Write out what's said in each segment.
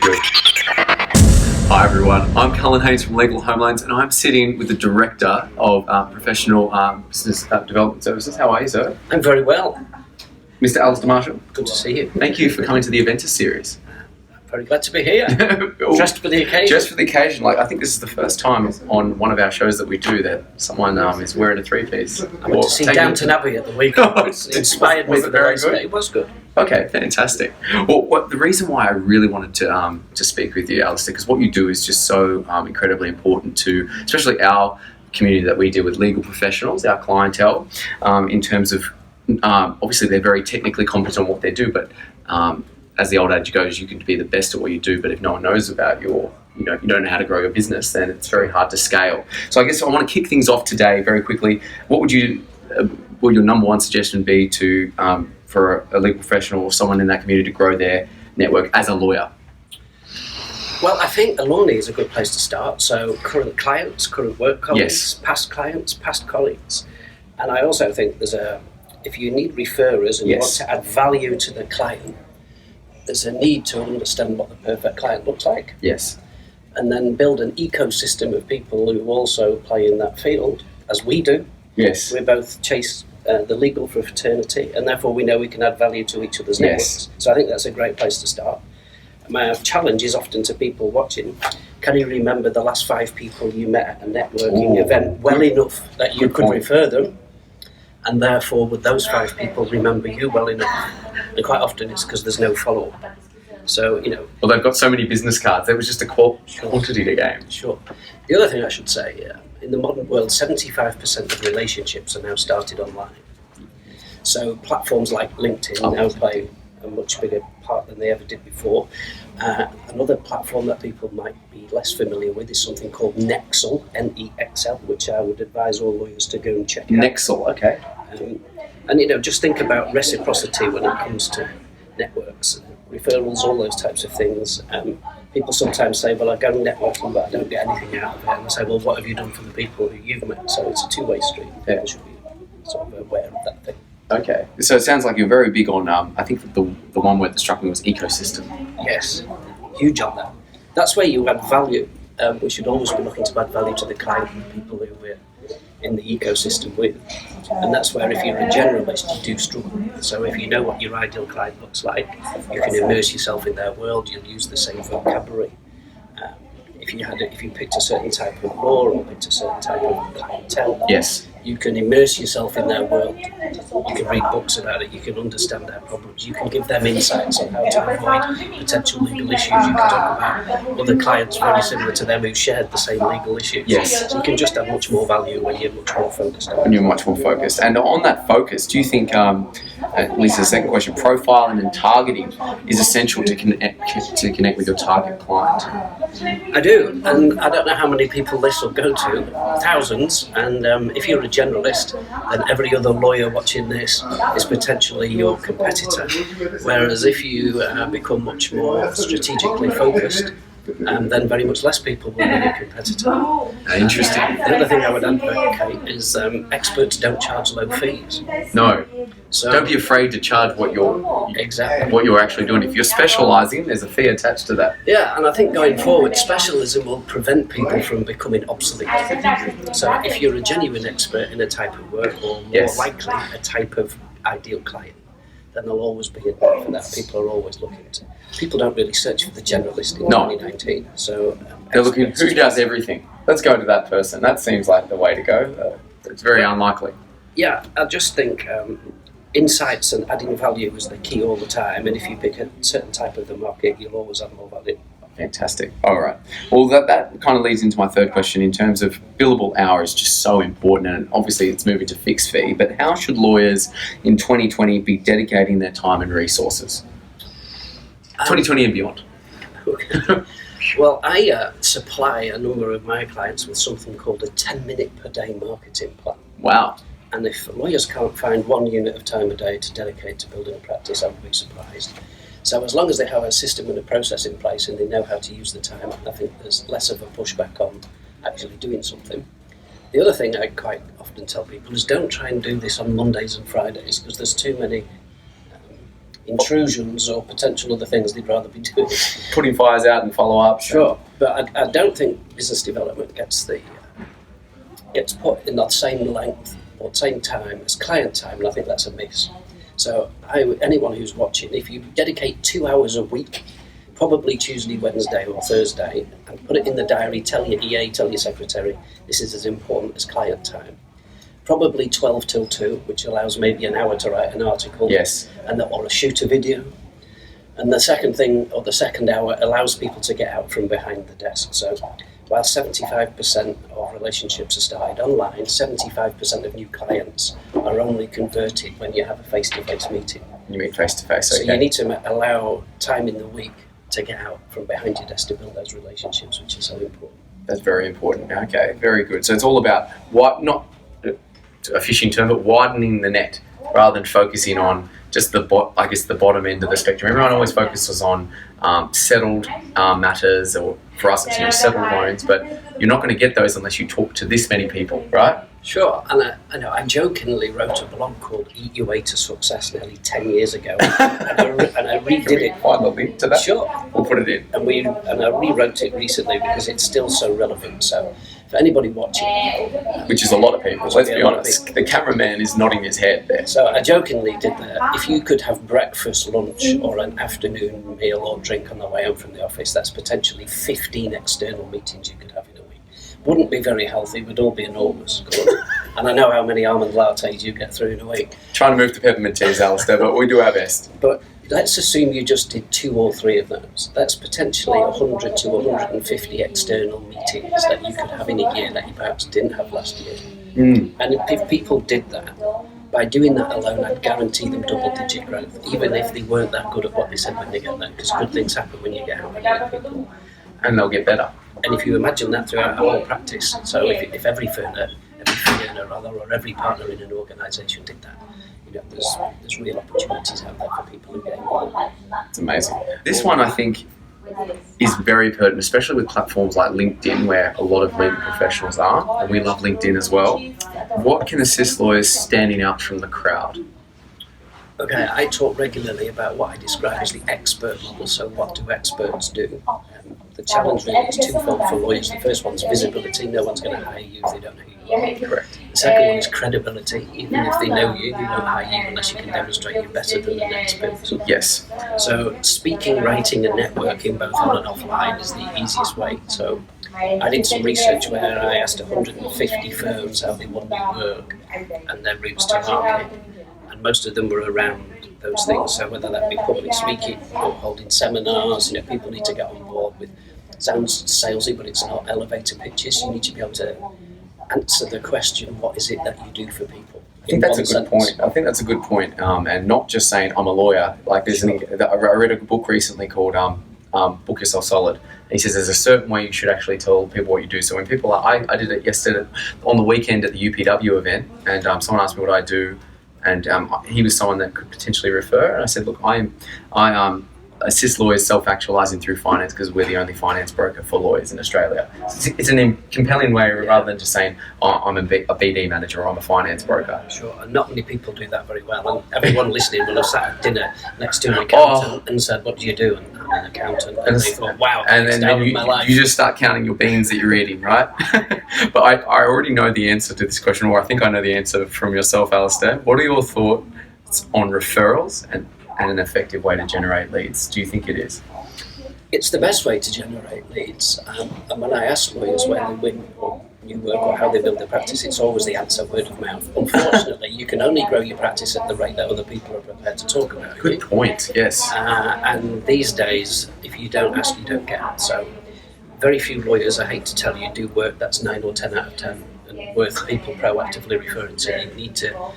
good. Hi everyone, I'm Cullen Haynes from Legal Home Loans, and I'm sitting with the Director of Professional Business Development Services. How are you, sir? I'm very well. Mr. Alistair Marshall. Good to see you. Thank you for coming to the Aventus series. Very glad to be here. Just for the occasion. Just for the occasion. I think this is the first time on one of our shows that we do that someone is wearing a three-piece. I went to see Downton Abbey at the weekend. It inspired me for the rest of it. It was good. Okay, fantastic. Well, the reason why I really wanted to speak with you, Alistair, because what you do is just so incredibly important to, especially our community that we deal with, legal professionals, our clientele, in terms of, obviously they're very technically competent on what they do, but as the old adage goes, you can be the best at what you do, but if no one knows about you don't know how to grow your business, then it's very hard to scale. So I guess I want to kick things off today very quickly. What would your number one suggestion be to for a legal professional or someone in that community to grow their network as a lawyer? Well, I think alumni is a good place to start. So current clients, current work colleagues, past clients, past colleagues. And I also think if you need referrers and you want to add value to the client, there's a need to understand what the perfect client looks like. Yes. And then build an ecosystem of people who also play in that field, as we do. Yes. We both chase the legal for fraternity, and therefore we know we can add value to each other's networks. So I think that's a great place to start. My challenge is often to people watching, can you remember the last 5 people you met at a networking event well enough that you could refer them? And therefore, would those 5 people remember you well enough? And quite often it's because there's no follow-up. So, Well, they've got so many business cards. There was just a quantity to game. Sure. The other thing I should say, in the modern world, 75% of relationships are now started online. So platforms like LinkedIn now play a much bigger part than they ever did before. Another platform that people might be less familiar with is something called Nexl, N-E-X-L, which I would advise all lawyers to go and check out. Nexl, okay. And just think about reciprocity when it comes to networks, referrals, all those types of things. People sometimes say, well, I go networking, but I don't get anything out of it. And I say, well, what have you done for the people who you've met? So it's a two-way street. People should be sort of aware of that thing. Okay. So it sounds like you're very big on, I think the one word that struck me was ecosystem. Yes, huge on that. That's where you add value. We should always be looking to add value to the client and the people who we're in the ecosystem with. And that's where if you're a generalist, you do struggle. So if you know what your ideal client looks like, you can immerse yourself in their world, you'll use the same vocabulary. If you picked a certain type of law or picked a certain type of clientele, you can immerse yourself in their world. You can read books about it, you can understand their problems, you can give them insights on how to avoid potential legal issues. You can talk about other clients very similar to them who shared the same legal issues. So you can just have much more value when you're much more focused on it. When you're much more focused. And on that focus, do you think, at least the second question, profiling and targeting is essential to connect with your target client? I do, and I don't know how many people this will go to, thousands, and if you're a generalist, then every other lawyer watching this is potentially your competitor. Whereas if you become much more strategically focused, then very much less people will be your competitor. Interesting. The other thing I would advocate is experts don't charge low fees. No. So don't be afraid to charge what you're actually doing. If you're specialising, there's a fee attached to that. Yeah, and I think going forward, specialism will prevent people from becoming obsolete. So if you're a genuine expert in a type of work, or more likely a type of ideal client, then there'll always be a need for that. People are always looking to. People don't really search for the generalist in 2019. So they're looking, who does everything? Let's go to that person. That seems like the way to go. It's very unlikely. Yeah, I just think insights and adding value is the key all the time. And if you pick a certain type of the market, you'll always add more value. Fantastic. All right. Well, that kind of leads into my third question in terms of billable hour is just so important, and obviously it's moving to fixed fee. But how should lawyers in 2020 be dedicating their time and resources? 2020 and beyond. Well, I supply a number of my clients with something called a 10-minute per day marketing plan. Wow. And if lawyers can't find 1 unit of time a day to dedicate to building a practice, I would be surprised. So as long as they have a system and a process in place and they know how to use the time, I think there's less of a pushback on actually doing something. The other thing I quite often tell people is don't try and do this on Mondays and Fridays, because there's too many intrusions or potential other things they'd rather be doing. Putting fires out and follow up. Sure, but I don't think business development gets put in that same length or same time as client time, and I think that's a miss. So anyone who's watching, if you dedicate 2 hours a week, probably Tuesday, Wednesday or Thursday, and put it in the diary, tell your EA, tell your secretary, this is as important as client time. Probably 12 till 2, which allows maybe an hour to write an article. Yes. Or shoot a video. And the second thing, or the second hour, allows people to get out from behind the desk. So while 75% of relationships are started online, 75% of new clients are only converted when you have a face-to-face meeting. You meet face-to-face, So okay. you need to allow time in the week to get out from behind your desk to build those relationships, which is so important. That's very important. Okay, very good. So it's all about, not a fishing term, but widening the net rather than focusing on just the bottom end of the spectrum. Everyone always focuses on settled matters, or for us it's settled loans, but you're not going to get those unless you talk to this many people, right? Sure, and I jokingly wrote a blog called Eat Your Way to Success nearly 10 years ago, and I redid Can we it. find the link to that? Sure. We'll put it in. And I rewrote it recently because it's still so relevant. So for anybody watching, Which is a lot of people, let's be honest. The cameraman is nodding his head there. so I jokingly did that. If you could have breakfast, lunch, or an afternoon meal or drink on the way home from the office, that's potentially 15 external meetings you could have in a week. Wouldn't be very healthy, would all be enormous. And I know how many almond lattes you get through in a week. Trying to move to peppermint teas, Alistair, but we do our best. But let's assume you just did 2 or 3 of those. That's potentially 100 to 150 external meetings that you could have in a year that you perhaps didn't have last year. And if people did that, by doing that alone, I'd guarantee them double-digit growth, even if they weren't that good at what they said when they get there, because good things happen when you get out and meet people. And they'll get better. And if you imagine that throughout our whole practice, so if every fee earner or every partner in an organisation did that, there's real opportunities out there for people who get involved. It's amazing. This one, I think, is very pertinent, especially with platforms like LinkedIn, where a lot of legal professionals are, and we love LinkedIn as well. What can assist lawyers standing out from the crowd? Okay, I talk regularly about what I describe as the expert model. So what do experts do? The challenge really is twofold for lawyers. The first one's visibility. No one's going to hire you if they don't know who you are. Correct. The second one is credibility. Even if they know you, they won't hire you unless you can demonstrate you're better than the next person. Yes. So speaking, writing and networking both on and offline is the easiest way. So I did some research where I asked 150 firms how they want new work and their routes to market. And most of them were around those things. So whether that be public speaking or holding seminars, people need to get on board with. Sounds salesy, but it's not elevator pitches. You need to be able to answer the question, what is it that you do for people? I think that's a good point. I think that's a good point. And not just saying I'm a lawyer. Like I read a book recently called Book Yourself Solid. And he says there's a certain way you should actually tell people what you do. So when people I did it yesterday on the weekend at the UPW event, and someone asked me what I do, and he was someone that could potentially refer. And I said, look, I assist lawyers self-actualizing through finance because we're the only finance broker for lawyers in Australia. It's a compelling way rather than just saying, I'm a BD manager or I'm a finance broker. Sure, and not many people do that very well. And everyone listening will have sat at dinner next to an accountant and said, what do you do? And I'm an accountant. And they thought, wow, and then you just start counting your beans that you're eating, right? But I already know the answer to this question, or I think I know the answer from yourself, Alistair. What are your thoughts on referrals and an effective way to generate leads? Do you think it is? It's the best way to generate leads. And when I ask lawyers where they win or new work or how they build their practice, it's always the answer, word of mouth. Unfortunately, you can only grow your practice at the rate that other people are prepared to talk about you. Good point, yes. And these days, if you don't ask, you don't get. So very few lawyers, I hate to tell you, do work that's 9 or 10 out of 10 and worth people proactively referring to. You need to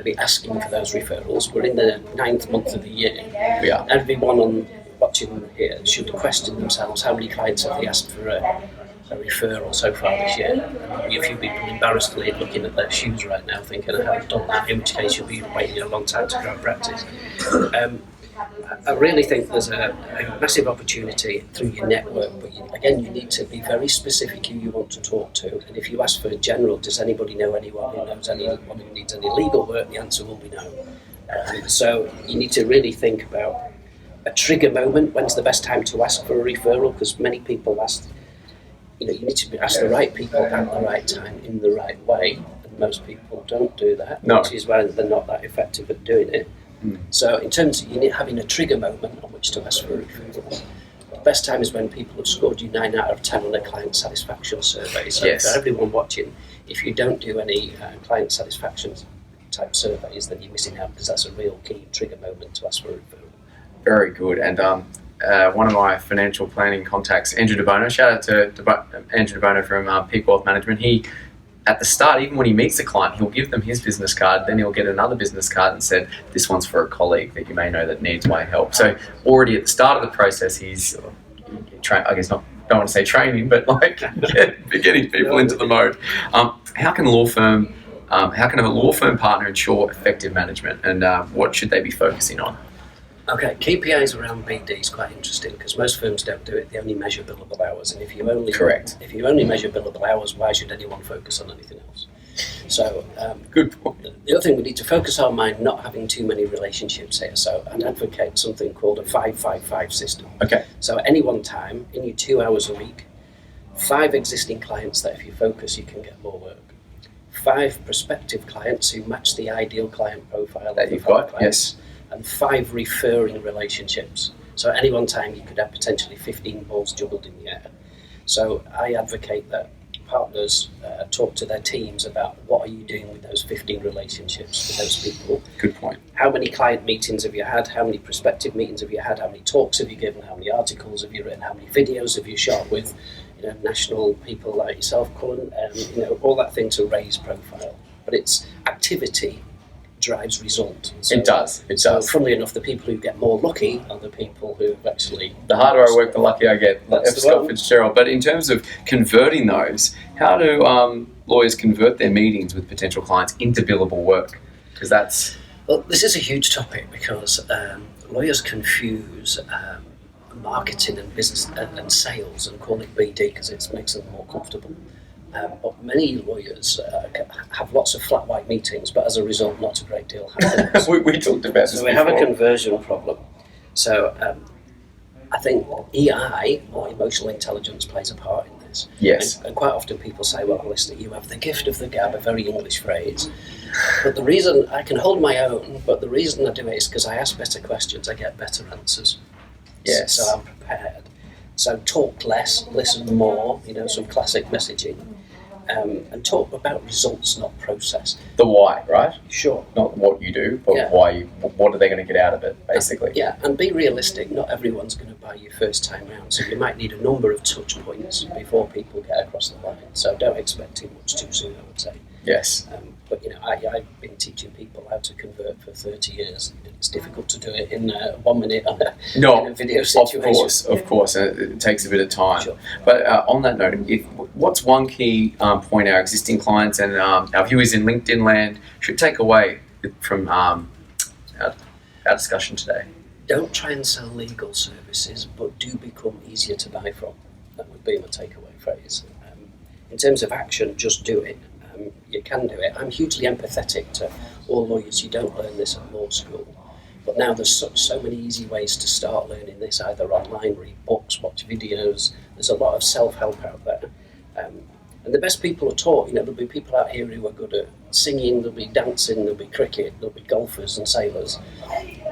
be asking for those referrals. We're in the 9th month of the year. We are. Everyone watching here should question themselves how many clients have they asked for a referral so far this year. Maybe a few people embarrassedly looking at their shoes right now thinking I haven't done that, in which case you'll be waiting a long time to grow practice. I really think there's a massive opportunity through your network, but again, you need to be very specific who you want to talk to. And if you ask for a general, does anybody know anyone who knows anyone who needs any legal work, the answer will be no. So you need to really think about a trigger moment. When's the best time to ask for a referral? Because many people ask, you need to ask the right people at the right time in the right way. And most people don't do that, which is why they're not that effective at doing it. So in terms of having a trigger moment on which to ask for a referral, the best time is when people have scored you 9 out of 10 on a client satisfaction survey. So for everyone watching, if you don't do any client satisfaction type surveys, then you're missing out, because that's a real key trigger moment to ask for a referral. Very good. And one of my financial planning contacts, Andrew DeBono, shout out to Andrew DeBono from Peak Wealth Management. He, at the start, even when he meets a client, he'll give them his business card, then he'll get another business card and said, this one's for a colleague that you may know that needs my help. So already at the start of the process, he's, I guess don't want to say training, but like getting people into the mode. How can a law firm partner ensure effective management, and what should they be focusing on? Okay, KPIs around BD is quite interesting, because most firms don't do it. They only measure billable hours, and if you only measure billable hours, why should anyone focus on anything else? So, good point. The other thing we need to focus our mind not having too many relationships here. So, I'd advocate something called a 5-5-5 system. Okay. So, at any one time, in your 2 hours a week, 5 existing clients that if you focus, you can get more work. 5 prospective clients who match the ideal client profile that you've got. Yes. And 5 referring relationships. So at any one time you could have potentially 15 balls juggled in the air. So I advocate that partners talk to their teams about what are you doing with those 15 relationships with those people. Good point. How many client meetings have you had? How many prospective meetings have you had? How many talks have you given? How many articles have you written? How many videos have you shot with national people like yourself, Cullen? All that thing to raise profile. But it's activity drives result. So, it does. So, funnily enough, the people who get more lucky are the people who actually... The harder I work, the luckier I get. F. Scott Fitzgerald. But in terms of converting those, how do lawyers convert their meetings with potential clients into billable work? Because that's... Well, this is a huge topic, because lawyers confuse marketing and business and sales and call it BD because it makes them more comfortable. But many lawyers have lots of flat white meetings, but as a result, not a great deal happens. we talked about this. So we have a conversion problem. So I think EI, or emotional intelligence, plays a part in this. Yes. And quite often people say, well, listen, you have the gift of the gab, a very English phrase. But the reason I can hold my own, but the reason I do it is because I ask better questions, I get better answers. Yes. So I'm prepared. So talk less, listen more, some classic messaging. And talk about results, not process. The why, right? Sure. Not what you do, but why. What are they going to get out of it, basically? And be realistic. Not everyone's going to buy you first time round, so you might need a number of touch points before people get across the line. So don't expect too much too soon, I would say. Yes. But I've been teaching people how to convert for 30 years. It's difficult to do it in 1 minute in a video situation. Of course, it takes a bit of time. Sure. But on that note, what's one key point our existing clients and our viewers in LinkedIn land should take away from our discussion today? Don't try and sell legal services, but do become easier to buy from. That would be my takeaway phrase. In terms of action, just do it. You can do it. I'm hugely empathetic to all lawyers. You don't learn this at law school. But now there's so many easy ways to start learning this, either online, read books, watch videos. There's a lot of self-help out there. And the best people are taught. There'll be people out here who are good at singing, there'll be dancing, there'll be cricket, there'll be golfers and sailors.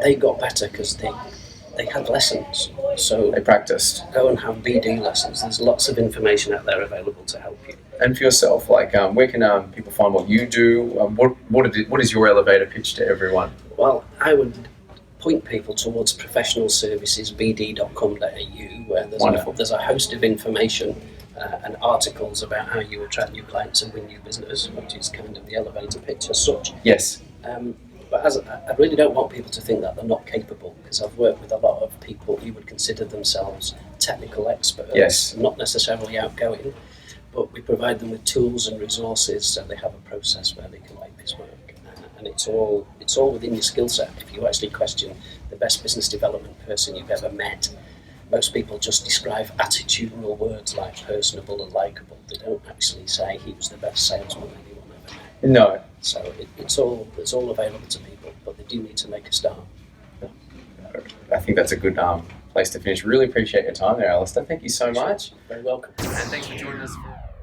They got better because they had lessons. So they practiced. Go and have BD lessons. There's lots of information out there available to help you. And for yourself, where can people find what you do? What is your elevator pitch to everyone? Well, I would point people towards professional services, bd.com.au, where there's a host of information and articles about how you attract new clients and win new business, which is kind of the elevator pitch as such. Yes. But I really don't want people to think that they're not capable, because I've worked with a lot of people who would consider themselves technical experts, not necessarily outgoing, but we provide them with tools and resources so they have a process where they can make this work. And it's all within your skill set. If you actually question the best business development person you've ever met, most people just describe attitudinal words like personable and likeable. They don't actually say he was the best salesman anyone ever met. No. So it's all available to people, but they do need to make a start. I think that's a good place to finish. Really appreciate your time there, Alistair. Thank you so much. Very welcome. And thanks for joining us for